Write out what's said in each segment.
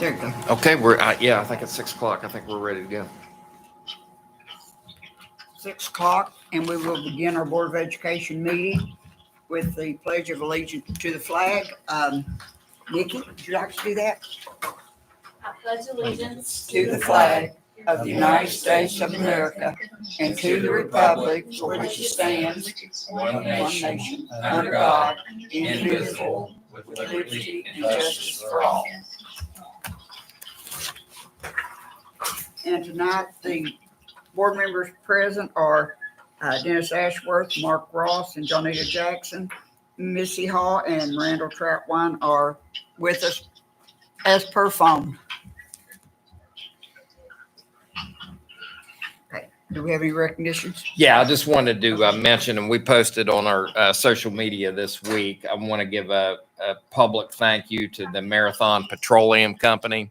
There you go. Okay, I think it's 6 o'clock. I think we're ready to go. 6 o'clock, and we will begin our Board of Education meeting with the Pledge of Allegiance to the flag. Nikki, would you like to do that? I pledge allegiance To the flag of the United States of America and to the republic for which it stands, one nation, under God, indivisible, with liberty and justice for all. And tonight, the board members present are Dennis Ashworth, Mark Ross, and Jonita Jackson. Missy Hall and Randall Troutwine are with us as per phone. Okay, do we have any recognitions? Yeah, I just wanted to mention, and we posted on our social media this week, I want to give a public thank you to the Marathon Petroleum Company.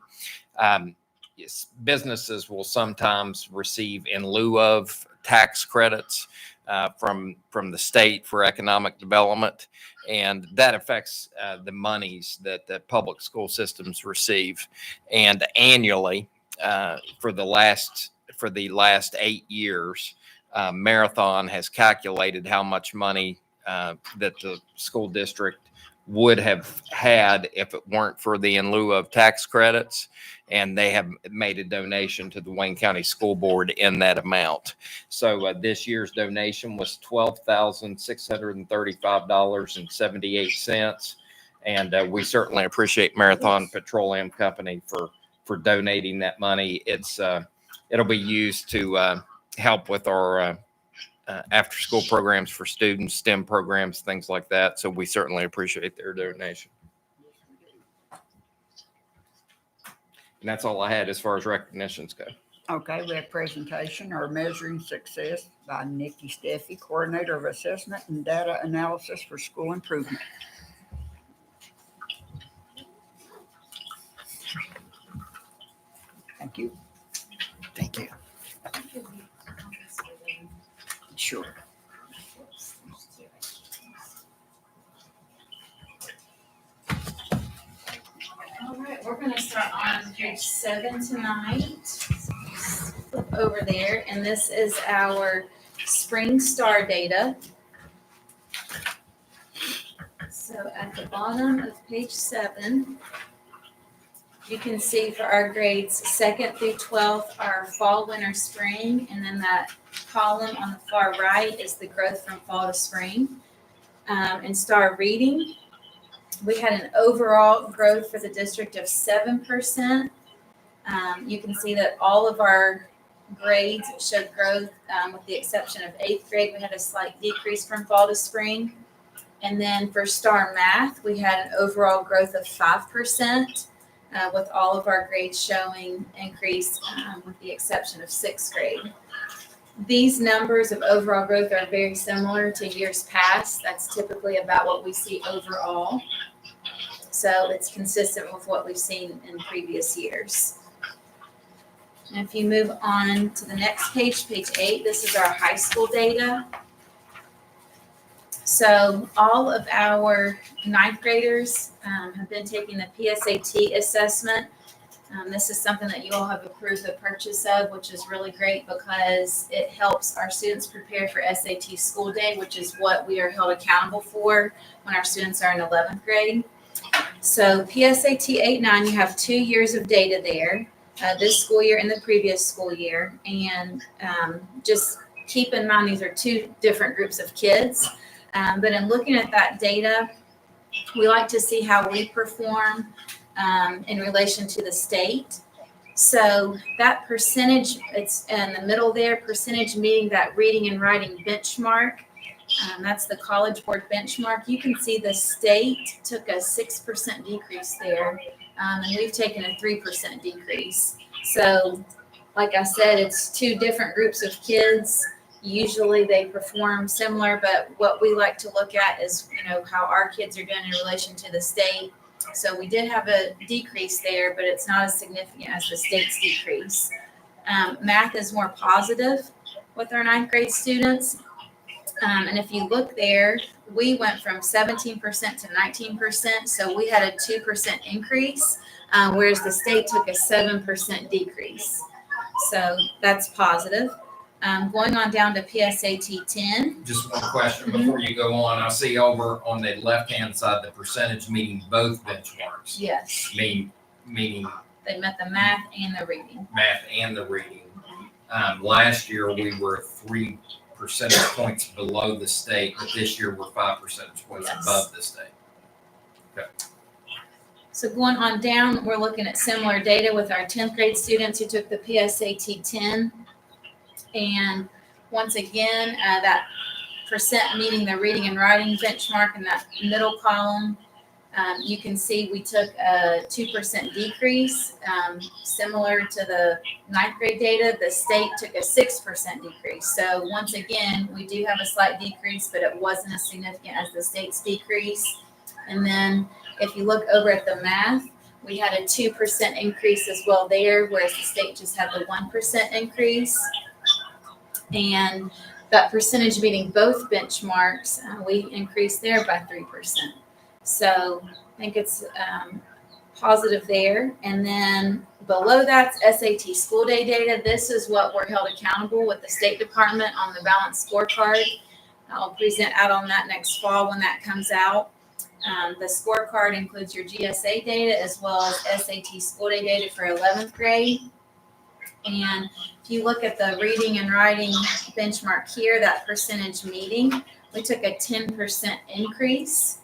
Yes, businesses will sometimes receive in lieu of tax credits from the state for economic development, and that affects the monies that the public school systems receive. And annually, for the last 8 years, Marathon has calculated how much money that the school district would have had if it weren't for the in lieu of tax credits, and they have made a donation to the Wayne County School Board in that amount. So this year's donation was $12,635.78, and we certainly appreciate Marathon Petroleum Company for donating that money. It'll be used to help with our after-school programs for students, STEM programs, things like that. So we certainly appreciate their donation. And that's all I had as far as recognitions go. Okay, we have presentation or measuring success by Nikki Steffi, Coordinator of Assessment and Data Analysis for School Improvement. Thank you. Thank you. Sure. All right, we're going to start on page 7 tonight. Flip over there, and this is our spring STAR data. So at the bottom of page 7, you can see for our grades 2nd through 12th are fall, winter, spring, and then that column on the far right is the growth from fall to spring. In STAR reading, we had an overall growth for the district of 7%. You can see that all of our grades showed growth, with the exception of 8th grade. We had a slight decrease from fall to spring. And then for STAR math, we had an overall growth of 5%, with all of our grades showing increase, with the exception of 6th grade. These numbers of overall growth are very similar to years past. That's typically about what we see overall. So it's consistent with what we've seen in previous years. And if you move on to the next page, page 8, this is our high school data. So all of our 9th graders have been taking the PSAT assessment. This is something that you all have approved the purchase of, which is really great because it helps our students prepare for SAT school day, which is what we are held accountable for when our students are in 11th grade. So PSAT 8-9, you have 2 years of data there, this school year and the previous school year. And just keep in mind, these are 2 different groups of kids. But in looking at that data, we like to see how we perform in relation to the state. So that percentage, it's in the middle there, percentage meeting that reading and writing benchmark. That's the College Board benchmark. You can see the state took a 6% decrease there, and we've taken a 3% decrease. So like I said, it's 2 different groups of kids. Usually they perform similar, but what we like to look at is, how our kids are doing in relation to the state. So we did have a decrease there, but it's not as significant as the state's decrease. Math is more positive with our 9th grade students. And if you look there, we went from 17% to 19%. So we had a 2% increase. whereas the state took a 7% decrease. So that's positive. Going on down to PSAT 10. Just one question Mhm. before you go on. I see over on the left-hand side, the percentage meeting both benchmarks, Yes, meaning they met the math and the reading. math and the reading. Last year, we were 3 percentage points below the state, but this year we're 5 percentage points Yes. above the state. So going on down, we're looking at similar data with our 10th grade students who took the PSAT 10. And once again, that percent meeting the reading and writing benchmark in that middle column, you can see we took a 2% decrease, similar to the 9th grade data. The state took a 6% decrease. So once again, we do have a slight decrease, but it wasn't as significant as the state's decrease. And then if you look over at the math, we had a 2% increase as well there, whereas the state just had the 1% increase. And that percentage meeting both benchmarks, we increased there by 3%. So I think it's positive there. And then below that's SAT school day data. This is what we're held accountable with the State Department on the balanced scorecard. I'll present out on that next fall when that comes out. The scorecard includes your GSA data as well as SAT school day data for 11th grade. And if you look at the reading and writing benchmark here, that percentage meeting, we took a 10% increase,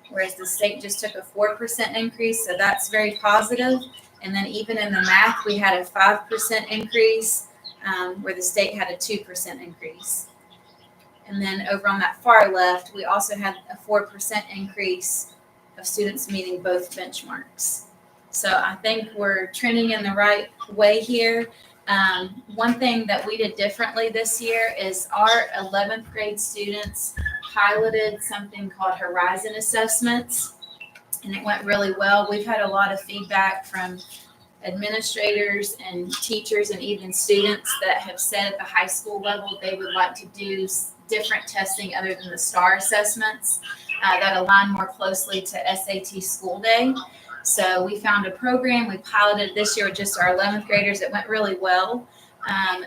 whereas the state just took a 4% increase. So that's very positive. And then even in the math, we had a 5% increase, where the state had a 2% increase. And then over on that far left, we also had a 4% increase of students meeting both benchmarks. So I think we're trending in the right way here. One thing that we did differently this year is our 11th grade students piloted something called Horizon Assessments, and it went really well. We've had a lot of feedback from administrators and teachers and even students that have said at the high school level they would like to do different testing other than the STAR assessments that align more closely to SAT school day. So we found a program, we piloted this year with just our 11th graders. It went really well.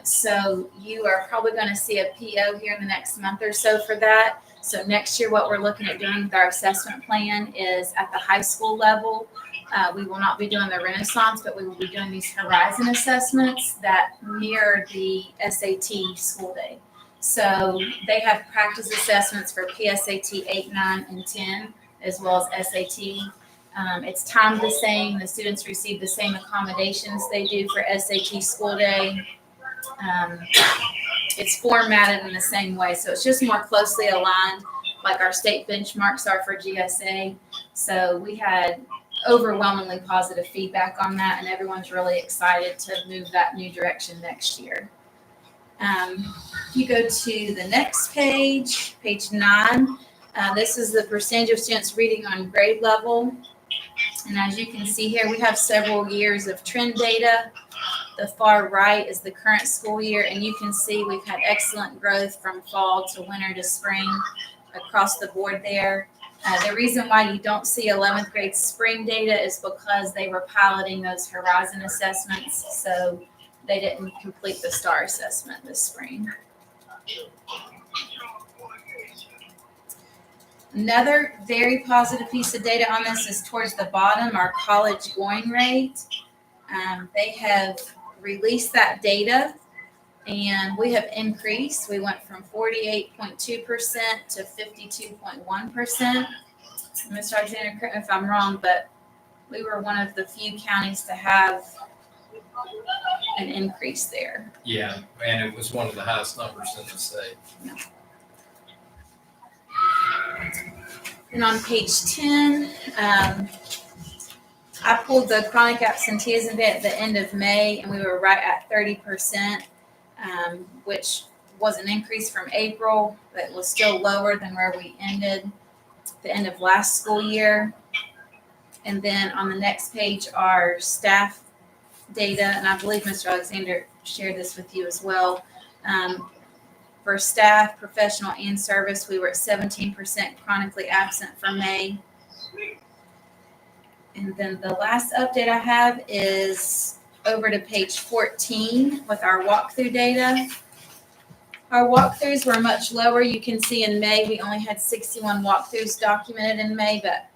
So you are probably going to see a PO here in the next month or so for that. So next year, what we're looking at doing with our assessment plan is at the high school level. We will not be doing the Renaissance, but we will be doing these Horizon assessments that mirror the SAT school day. So they have practice assessments for PSAT 8, 9, and 10, as well as SAT. It's timed the same. The students receive the same accommodations they do for SAT school day. It's formatted in the same way. So it's just more closely aligned like our state benchmarks are for GSA. So we had overwhelmingly positive feedback on that, and everyone's really excited to move that new direction next year. If you go to the next page, page 9, this is the percentage of students reading on grade level. And as you can see here, we have several years of trend data. The far right is the current school year, and you can see we've had excellent growth from fall to winter to spring across the board there. The reason why you don't see 11th grade spring data is because they were piloting those Horizon assessments, so they didn't complete the STAR assessment this spring. Another very positive piece of data on this is towards the bottom, our college going rate. They have released that data, and we have increased. We went from 48.2% to 52.1%. Mr. Alexander, correct me if I'm wrong, but we were one of the few counties to have an increase there. Yeah, and it was one of the highest numbers in the state. And on page 10, I pulled the chronic absenteeism data at the end of May, and we were right at 30%, which was an increase from April, but was still lower than where we ended the end of last school year. And then on the next page are staff data, and I believe Mr. Alexander shared this with you as well. For staff, professional, and service, we were at 17% chronically absent for May. And then the last update I have is over to page 14 with our walkthrough data. Our walkthroughs were much lower. You can see in May, we only had 61 walkthroughs documented in May, but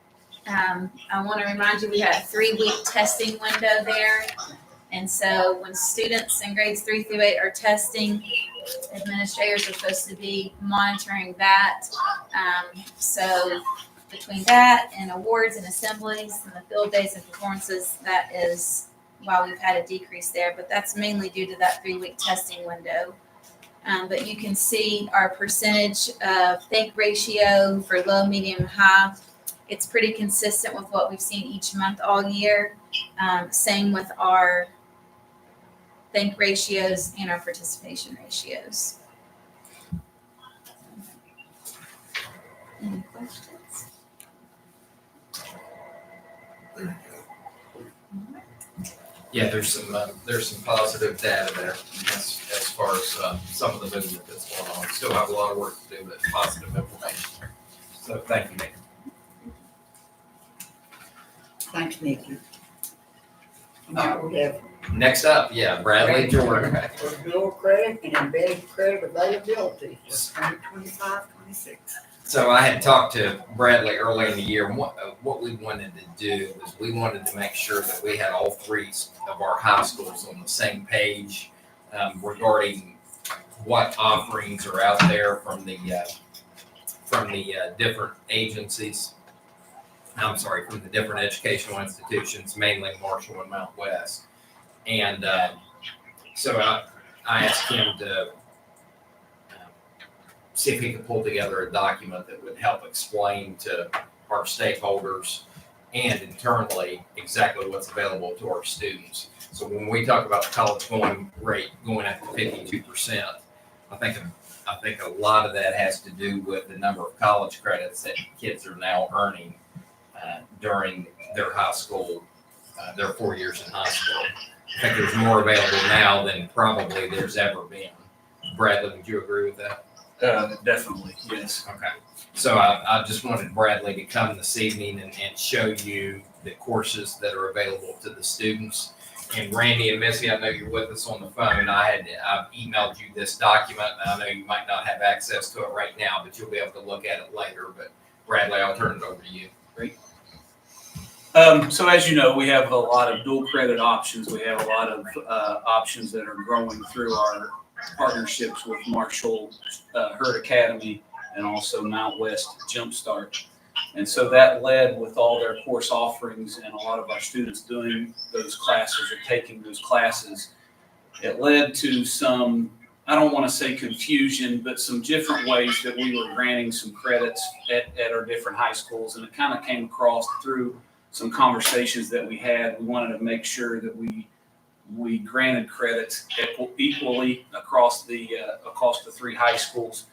I want to remind you, we had a 3-week testing window there. And so when students in grades 3 through 8 are testing, administrators are supposed to be monitoring that. So between that and awards and assemblies and the field days and performances, that is why we've had a decrease there. But that's mainly due to that 3-week testing window. But you can see our percentage of think ratio for low, medium, high. It's pretty consistent with what we've seen each month all year. Same with our think ratios and our participation ratios. Any questions? Yeah, there's some positive data there as far as some of the movement that's going on. Still have a lot of work to do, but positive information there. So thank you, Nick. Thanks, Nikki. Now we have Next up, Bradley Jordan. for dual credit and embedded credit availability for 2025-26. So I had talked to Bradley earlier in the year, and what we wanted to do was we wanted to make sure that we had all 3 of our high schools on the same page regarding what offerings are out there from the different agencies. I'm sorry, from the different educational institutions, mainly Marshall and Mount West. And so I asked him to see if he could pull together a document that would help explain to our stakeholders and internally exactly what's available to our students. So when we talk about the college going rate going up to 52%, I think a lot of that has to do with the number of college credits that kids are now earning during their high school, their 4 years in high school. I think there's more available now than probably there's ever been. Bradley, would you agree with that? Definitely, yes. Okay. So I just wanted Bradley to come this evening and show you the courses that are available to the students. And Randy and Missy, I know you're with us on the phone. I've emailed you this document. I know you might not have access to it right now, but you'll be able to look at it later. But Bradley, I'll turn it over to you. Great. So as you know, we have a lot of dual credit options. We have a lot of options that are growing through our partnerships with Marshall, Hurt Academy, and also Mount West Jumpstart. And so that led with all their course offerings and a lot of our students doing those classes or taking those classes. It led to some, I don't want to say confusion, but some different ways that we were granting some credits at our different high schools. And it kind of came across through some conversations that we had. We wanted to make sure that we granted credits equally across the 3 high schools.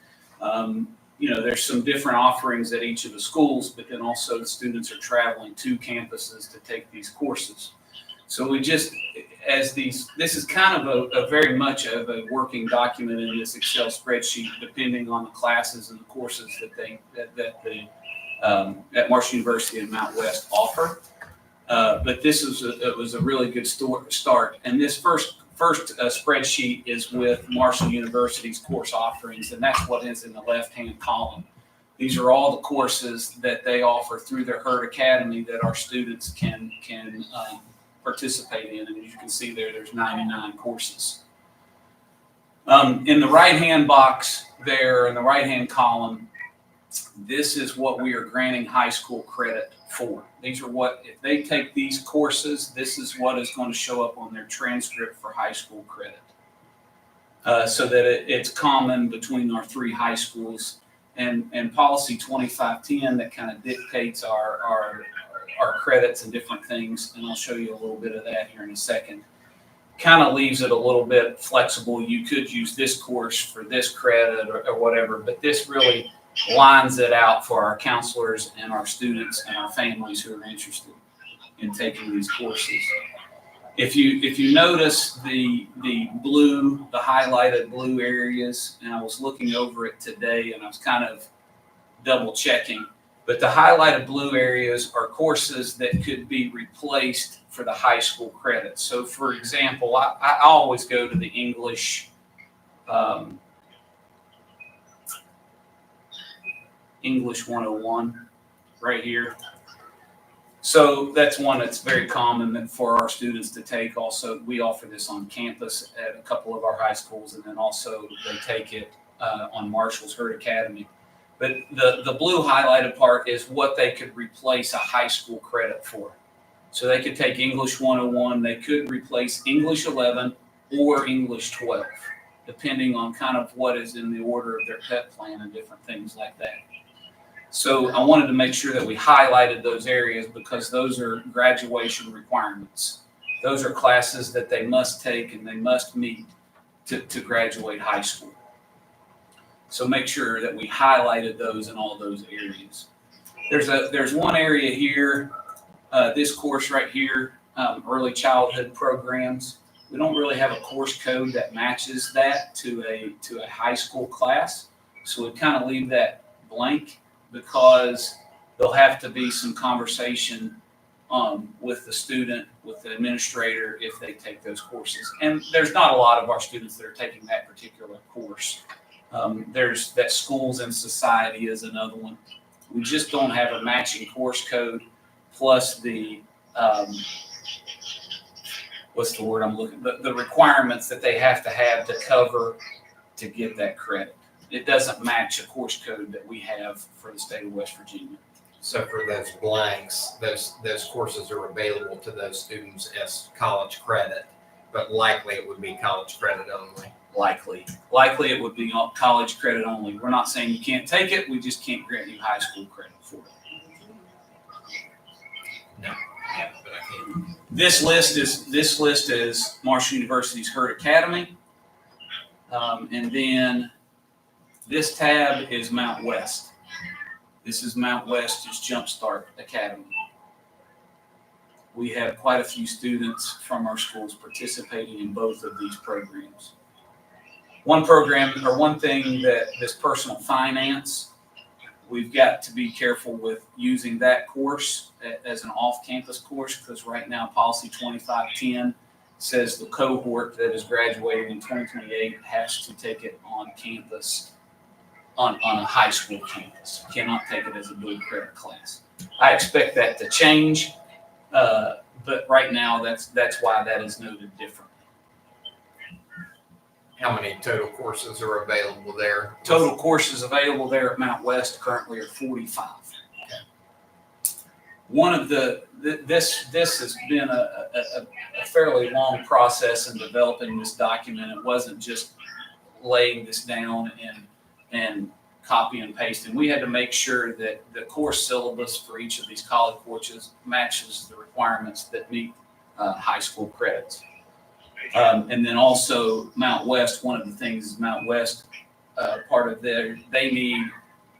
There's some different offerings at each of the schools, but then also the students are traveling to campuses to take these courses. So we just, this is kind of a very much of a working document in this Excel spreadsheet, depending on the classes and the courses that at Marshall University and Mount West offer. But it was a really good start. And this first spreadsheet is with Marshall University's course offerings, and that's what is in the left-hand column. These are all the courses that they offer through their Hurt Academy that our students can participate in. And as you can see there's 99 courses. In the right-hand box there, in the right-hand column, this is what we are granting high school credit for. These are if they take these courses, this is what is going to show up on their transcript for high school credit. So that it's common between our 3 high schools, and policy 2510 that kind of dictates our credits and different things. And I'll show you a little bit of that here in a second. Kind of leaves it a little bit flexible. You could use this course for this credit or whatever, but this really lines it out for our counselors and our students and our families who are interested in taking these courses. If you notice the blue, the highlighted blue areas, and I was looking over it today and I was kind of double checking, But the highlighted blue areas are courses that could be replaced for the high school credits. So for example, I always go to the English, English 101 right here. So that's one that's very common for our students to take. Also, we offer this on campus at a couple of our high schools, and then also they take it on Marshall's Hurt Academy. But the blue highlighted part is what they could replace a high school credit for. So they could take English 101, they could replace English 11 or English 12, depending on kind of what is in the order of their PEP plan and different things like that. So I wanted to make sure that we highlighted those areas because those are graduation requirements. Those are classes that they must take and they must meet to graduate high school. So make sure that we highlighted those in all those areas. There's one area here, this course right here, early childhood programs. We don't really have a course code that matches that to a high school class. So we kind of leave that blank because there'll have to be some conversation with the student, with the administrator, if they take those courses. And there's not a lot of our students that are taking that particular course. There's that schools and society is another one. We just don't have a matching course code plus the, what's the word I'm looking, the requirements that they have to cover to get that credit. It doesn't match a course code that we have for the state of West Virginia. So for those blanks, those courses are available to those students as college credit, but likely it would be college credit only. Likely it would be college credit only. We're not saying you can't take it, we just can't grant you high school credit for it. No, yeah, but I can. This list is Marshall University's Hurt Academy. And then this tab is Mount West. This is Mount West's Jumpstart Academy. We have quite a few students from our schools participating in both of these programs. One program or one thing that this personal finance, we've got to be careful with using that course as an off-campus course because right now policy 2510 says the cohort that is graduating in 2028 has to take it on campus, on a high school campus. Cannot take it as a dual credit class. I expect that to change, but right now that's why that is noted differently. How many total courses are available there? Total courses available there at Mount West currently are 45. Okay. One of this has been a fairly long process in developing this document. It wasn't just laying this down and copy and paste. And we had to make sure that the course syllabus for each of these college courses matches the requirements that meet high school credits. And then also Mount West, one of the things is Mount West, part of they need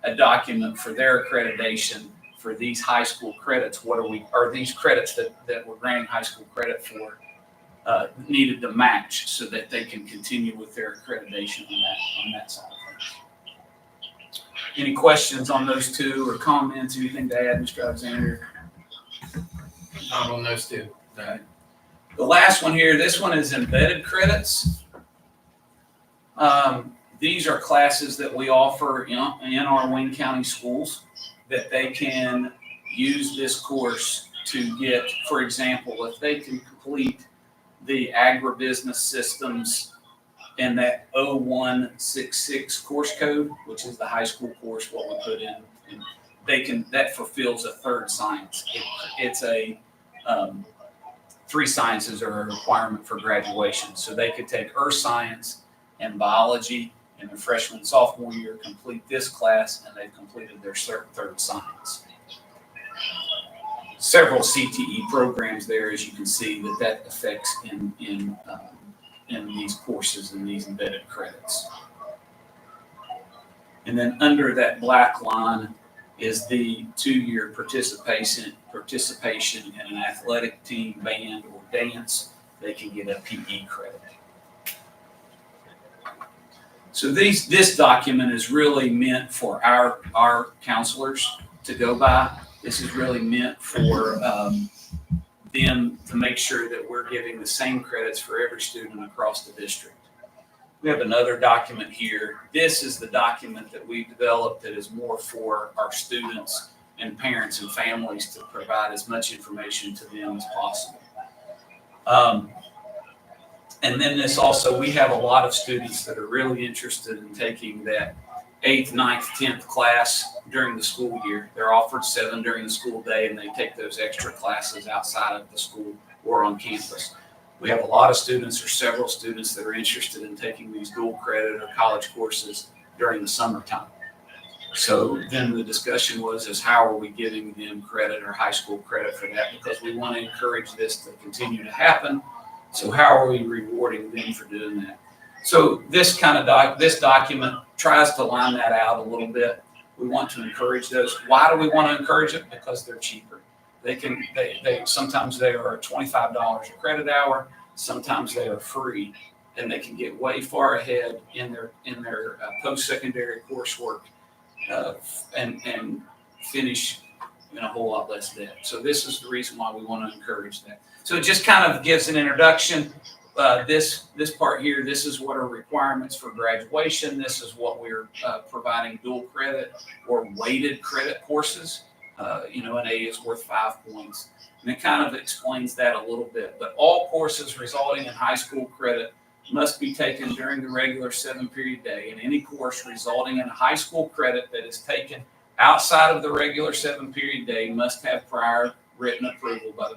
a document for their accreditation for these high school credits. Are these credits that we're granting high school credit for needed to match so that they can continue with their accreditation on that side of things. Any questions on those two or comments, anything to add, Mr. Alexander? Not on those two. All right. The last one here, this one is embedded credits. These are classes that we offer in our Wayne County schools that they can use this course to get, for example, if they can complete the agribusiness systems and that 0166 course code, which is the high school course, what we put in, and that fulfills a third science. It's a 3 sciences are a requirement for graduation. So they could take earth science and biology in their freshman and sophomore year, complete this class, and they've completed their third science. Several CTE programs there, as you can see, that affects in these courses and these embedded credits. And then under that black line is the 2-year participation in an athletic team, band, or dance. They can get a PE credit. So this document is really meant for our counselors to go by. This is really meant for them to make sure that we're giving the same credits for every student across the district. We have another document here. This is the document that we've developed that is more for our students and parents and families to provide as much information to them as possible. And then this also, we have a lot of students that are really interested in taking that 8th, 9th, 10th class during the school year. They're offered 7 during the school day, and they take those extra classes outside of the school or on campus. We have a lot of students or several students that are interested in taking these dual credit or college courses during the summertime. So then the discussion was how are we giving them credit or high school credit for that? Because we want to encourage this to continue to happen. So how are we rewarding them for doing that? So this kind of this document tries to line that out a little bit. We want to encourage those. Why do we want to encourage it? Because they're cheaper. They sometimes they are $25 a credit hour. Sometimes they are free, and they can get way far ahead in their post-secondary coursework and finish in a whole lot less debt. So this is the reason why we want to encourage that. So it just kind of gives an introduction. This part here, this is what are requirements for graduation. This is what we're providing dual credit or weighted credit courses. An A is worth 5 points. And it kind of explains that a little bit. But all courses resulting in high school credit must be taken during the regular 7-period day. And any course resulting in high school credit that is taken outside of the regular 7-period day must have prior written approval by the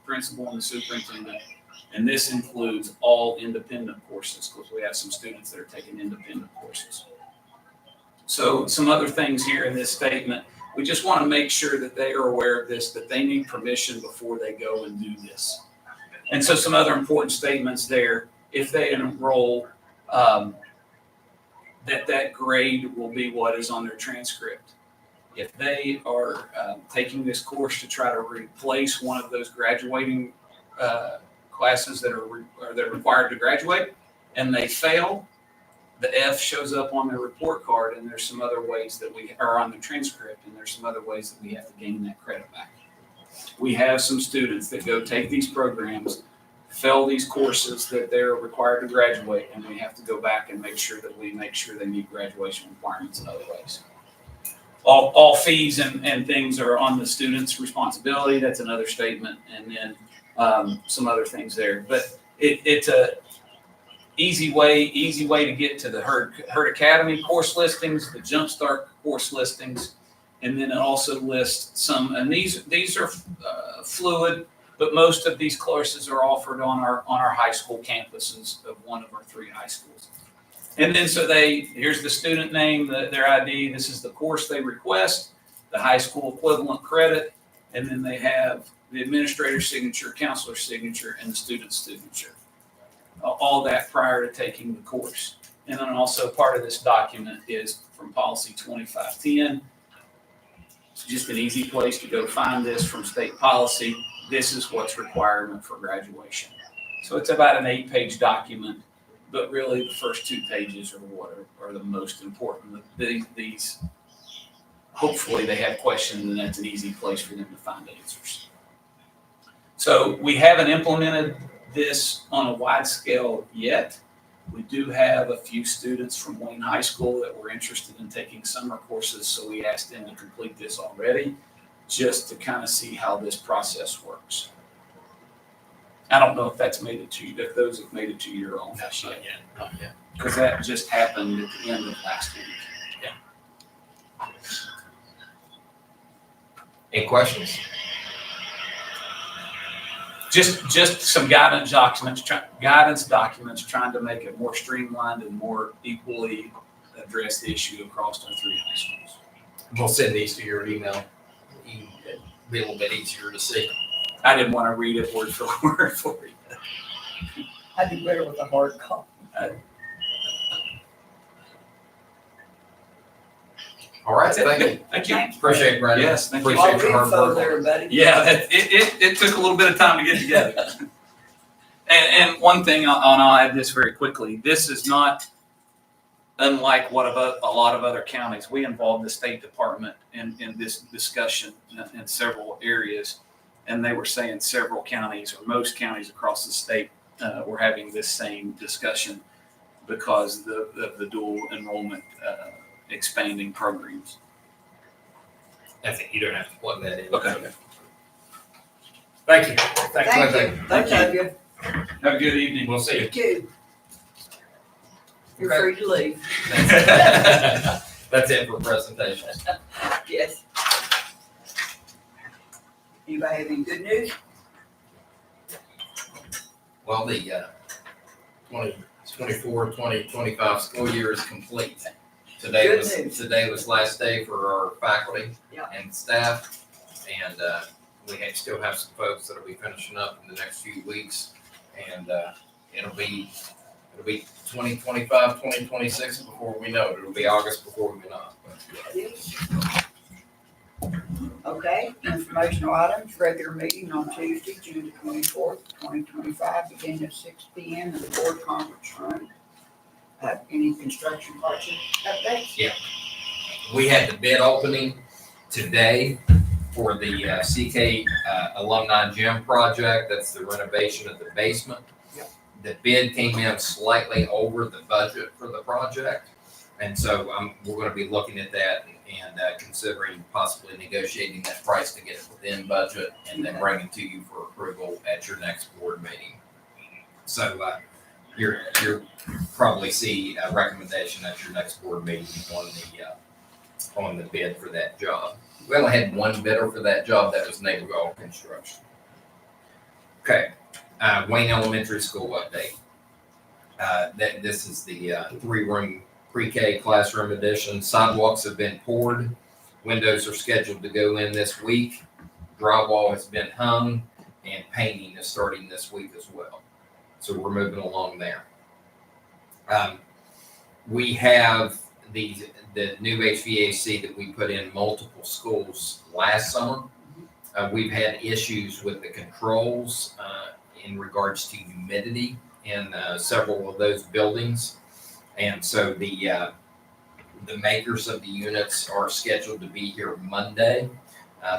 principal and the superintendent. And this includes all independent courses, because we have some students that are taking independent courses. So some other things here in this statement, we just want to make sure that they are aware of this, that they need permission before they go and do this. And so some other important statements there, if they enroll, that grade will be what is on their transcript. If they are taking this course to try to replace one of those graduating classes that are required to graduate, and they fail, the F shows up on their report card, and there's some other ways that we are on the transcript, and there's some other ways that we have to gain that credit back. We have some students that go take these programs, fail these courses that they're required to graduate, and we have to go back and make sure that we make sure they meet graduation requirements in other ways. All fees and things are on the student's responsibility. That's another statement, and then some other things there. But it's a easy way to get to the Herd Academy course listings, the Jumpstart course listings, and then it also lists some. And these are fluid, but most of these courses are offered on our high school campuses of one of our 3 high schools. And then here's the student name, their ID. This is the course they request, the high school equivalent credit, and then they have the administrator's signature, counselor's signature, and the student's signature. All that prior to taking the course. And then also part of this document is from policy 2510. It's just an easy place to go find this from state policy. This is what's requirement for graduation. So it's about an 8-page document, but really the first 2 pages are what are the most important. These, hopefully they have questions, and that's an easy place for them to find answers. So we haven't implemented this on a wide scale yet. We do have a few students from Wayne High School that were interested in taking summer courses, so we asked them to complete this already, just to kind of see how this process works. I don't know if that's made it to you, if those have made it to your own. Not yet. Because that just happened at the end of last week. Any questions? Just some guidance documents trying to make it more streamlined and more equally address the issue across our 3 high schools. We'll send these to your email. Be a little bit easier to see. I didn't want to read it word for word for you. I do better with a hard copy. All right, thank you. Thank you. Appreciate it, Brandon. Yes, thank you. Appreciate your hard work. There, buddy. Yeah, it took a little bit of time to get together. And one thing, I'll add this very quickly. This is not unlike what a lot of other counties, we involved the State Department in this discussion in several areas. And they were saying several counties or most counties across the state were having this same discussion because of the dual enrollment expanding programs. That's it. You don't have to plug that in. Okay. Thank you. Thank you. Thank you. Have a good evening. We'll see you. You too. You're Okay. free to leave. That's it for presentations. Yes. Anybody have any good news? Well, the 2024-2025 school year is complete. Good news. Today was last day for our faculty Yeah. and staff. And we still have some folks that'll be finishing up in the next few weeks. And it'll be 2025, 2026 before we know it. It'll be August before we know it. Okay, informational items, regular meeting on Tuesday, June 24th, 2025, beginning at 6 p.m. in the board conference room. Any construction project updates? We had the bid opening today for the CK Alumni Gym project. That's the renovation of the basement. Yep. The bid came in slightly over the budget for the project. And so we're going to be looking at that and considering possibly negotiating that price to get it within budget and then bring it to you for approval at your next board meeting. So you'll probably see a recommendation at your next board meeting on the bid for that job. We only had one bidder for that job. That was Neighbor Gall Construction. Okay, Wayne Elementary School update. This is the 3-room pre-K classroom addition. Sidewalks have been poured. Windows are scheduled to go in this week. Drywall has been hung, and painting is starting this week as well. So we're moving along there. We have the new HVAC that we put in multiple schools last summer. We've had issues with the controls in regards to humidity in several of those buildings. And so the makers of the units are scheduled to be here Monday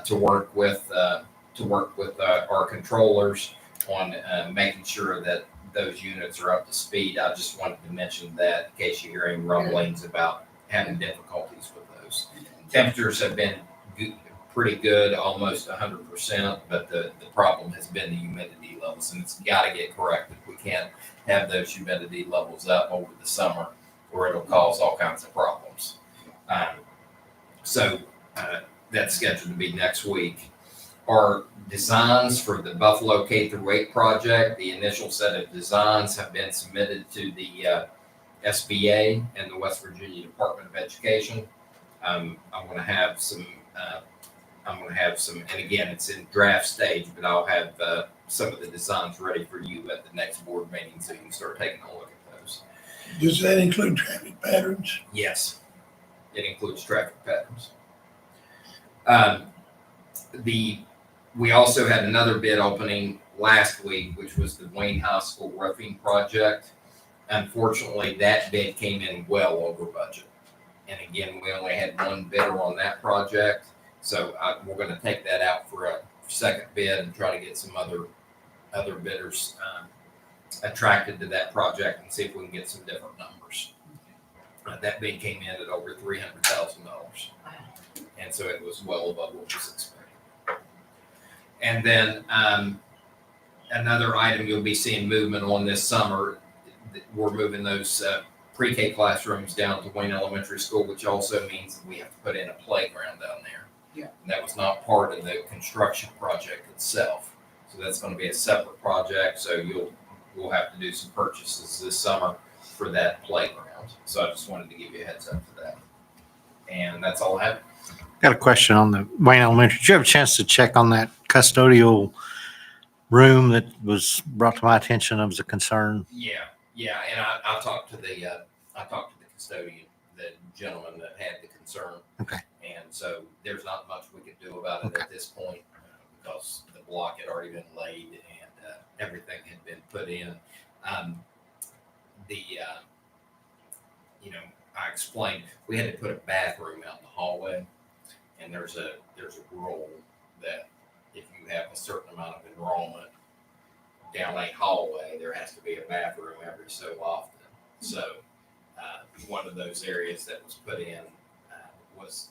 to work with our controllers on making sure that those units are up to speed. I just wanted to mention that in case you hear any rumblings about having difficulties with those. Temperatures have been pretty good, almost 100%, but the problem has been the humidity levels, and it's got to get corrected. We can't have those humidity levels up over the summer or it'll cause all kinds of problems. So that's scheduled to be next week. Our designs for the Buffalo K-8 project, the initial set of designs have been submitted to the SBA and the West Virginia Department of Education. I'm going to have some, and again, it's in draft stage, but I'll have some of the designs ready for you at the next board meeting so you can start taking a look at those. Does that include traffic patterns? Yes, it includes traffic patterns. We also had another bid opening last week, which was the Wayne High School roofing project. Unfortunately, that bid came in well over budget. And again, we only had one bidder on that project. So we're going to take that out for a second bid and try to get some other bidders attracted to that project and see if we can get some different numbers. That bid came in at over $300,000. And so it was well above what was expected. And then another item you'll be seeing movement on this summer, we're moving those pre-K classrooms down to Wayne Elementary School, which also means that we have to put in a playground down there. Yeah. And that was not part of the construction project itself. So that's going to be a separate project. So we'll have to do some purchases this summer for that playground. So I just wanted to give you a heads up for that. And that's all I have. Got a question on the Wayne Elementary. Did you have a chance to check on that custodial room that was brought to my attention as a concern? Yeah. And I talked to the custodian, the gentleman that had the concern. Okay. And so there's not much we could do about it Okay. at this point because the block had already been laid and everything had been put in. I explained, we had to put a bathroom out in the hallway. And there's a rule that if you have a certain amount of enrollment down a hallway, there has to be a bathroom every so often. So, one of those areas that was put in, was